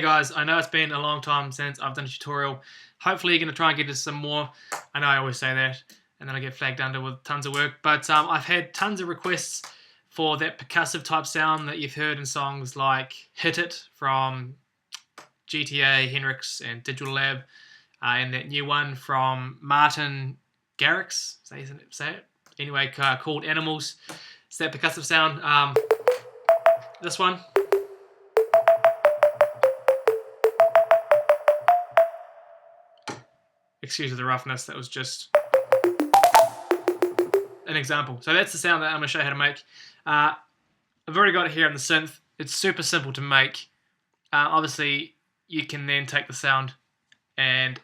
Hey guys, I know it's been a long time since I've done a tutorial. Hopefully you're going to try and get us some more. I know I always say that, and then I get flagged under with tons of work. But I've had tons of requests for that percussive type sound that you've heard in songs like Hit It from GTA, Henrix, and Digital Lab. And that new one from Martin Garrix, say it? Anyway, called Animals. It's that percussive sound. This one. Excuse the roughness, that was just an example. So that's the sound that I'm going to show you how to make. I've already got it here on the synth. It's super simple to make. Obviously, you can then take the sound and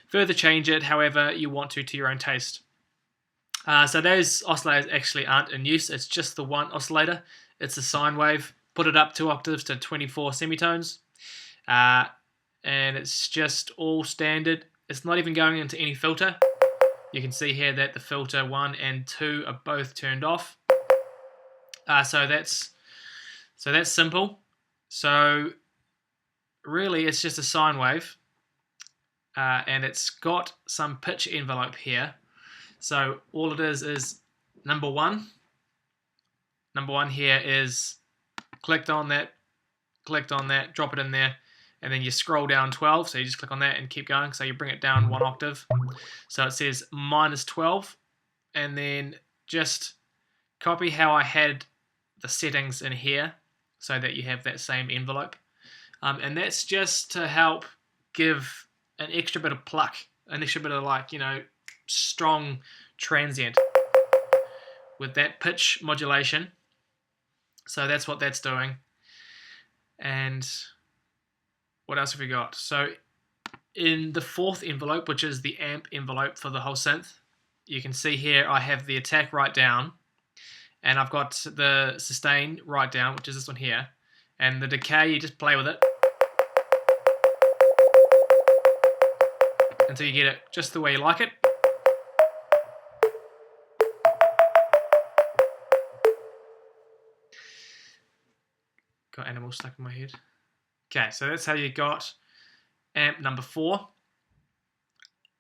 further change it however you want to your own taste. So those oscillators actually aren't in use. It's just the one oscillator. It's a sine wave. Put it up 2 octaves to 24 semitones. And it's just all standard. It's not even going into any filter. You can see here that the filter 1 and 2 are both turned off. So that's simple. So really it's just a sine wave. And it's got some pitch envelope here. So all it is number one. Number one here is clicked on that, drop it in there, and then you scroll down 12, so you just click on that and keep going. So you bring it down 1 octave. So it says -12, and then just copy how I had the settings in here so that you have that same envelope. And that's just to help give an extra bit of pluck, an extra bit of strong transient with that pitch modulation. So that's what that's doing. And what else have we got? So in the 4th envelope, which is the amp envelope for the whole synth, you can see here I have the attack right down, and I've got the sustain right down, which is this one here, and the decay, you just play with it until you get it just the way you like it. Got animals stuck in my head. Okay, so that's how you got amp number 4.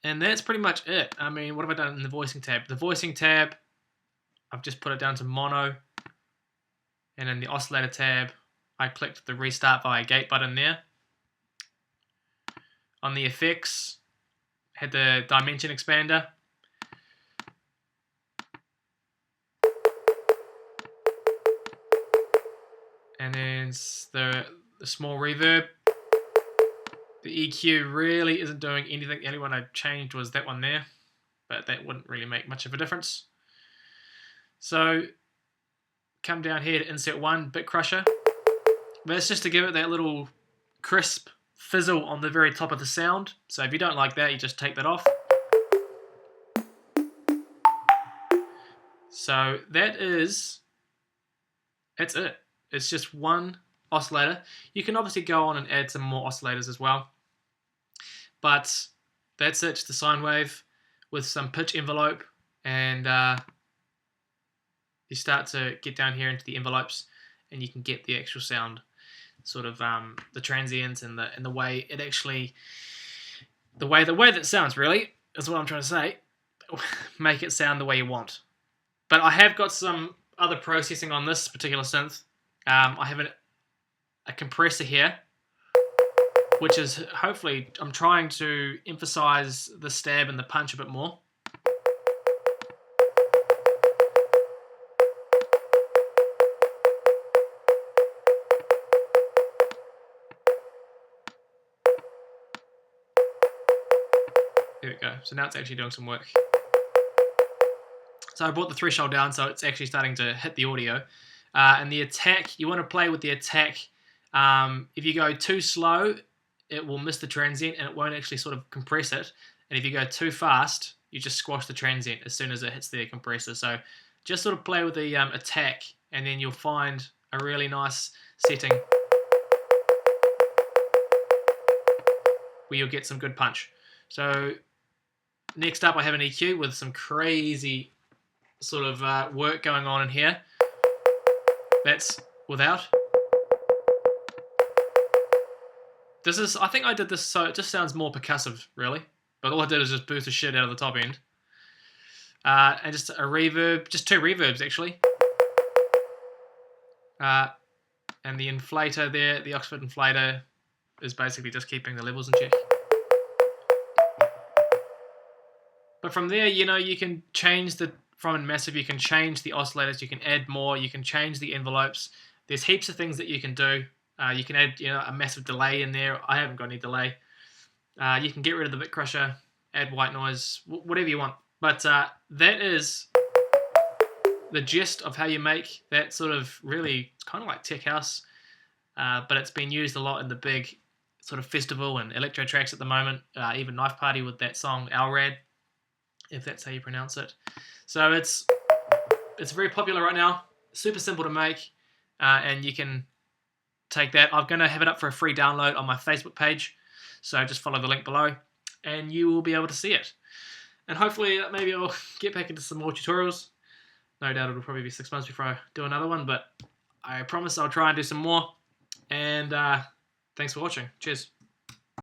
And that's pretty much it. I mean, what have I done in the voicing tab? The voicing tab, I've just put it down to mono. And in the oscillator tab, I clicked the restart via gate button there. On the effects, had the dimension expander. And then the small reverb. The EQ really isn't doing anything. The only one I changed was that one there, but that wouldn't really make much of a difference. So come down here to insert 1 bit crusher. That's just to give it that little crisp fizzle on the very top of the sound. So if you don't like that, you just take that off. So that's it. It's just 1 oscillator. You can obviously go on and add some more oscillators as well. But that's it, just a sine wave with some pitch envelope, and you start to get down here into the envelopes and you can get the actual sound, sort of the transients and the way it actually, the way that it sounds really is what I'm trying to say. Make it sound the way you want. But I have got some other processing on this particular synth. I have a compressor here, which is hopefully, I'm trying to emphasize the stab and the punch a bit more. There we go. So now it's actually doing some work. So I brought the threshold down, so it's actually starting to hit the audio. And the attack, you want to play with the attack. If you go too slow, it will miss the transient and it won't actually sort of compress it. And if you go too fast, you just squash the transient as soon as it hits the compressor. So just sort of play with the attack, and then you'll find a really nice setting where you'll get some good punch. So next up, I have an EQ with some crazy sort of work going on in here. That's without. This is, I think I did this so it just sounds more percussive, really. But all I did is just boost the shit out of the top end. And just a reverb, just 2 reverbs actually. And the inflator there, the Oxford inflator, is basically just keeping the levels in check. But from there, you can change from in massive, you can change the oscillators, you can add more, you can change the envelopes. There's heaps of things that you can do. You can add, a massive delay in there. I haven't got any delay. You can get rid of the bit crusher, add white noise, whatever you want. But that is the gist of how you make that sort of really, it's kind of like tech house, but it's been used a lot in the big sort of festival and electro tracks at the moment. Even Knife Party with that song Alrad, if that's how you pronounce it. So it's very popular right now. Super simple to make, and you can take that. I'm going to have it up for a free download on my Facebook page, so just follow the link below, and you will be able to see it. And hopefully, maybe I'll get back into some more tutorials. No doubt it'll probably be 6 months before I do another one, but I promise I'll try and do some more. And thanks for watching. Cheers.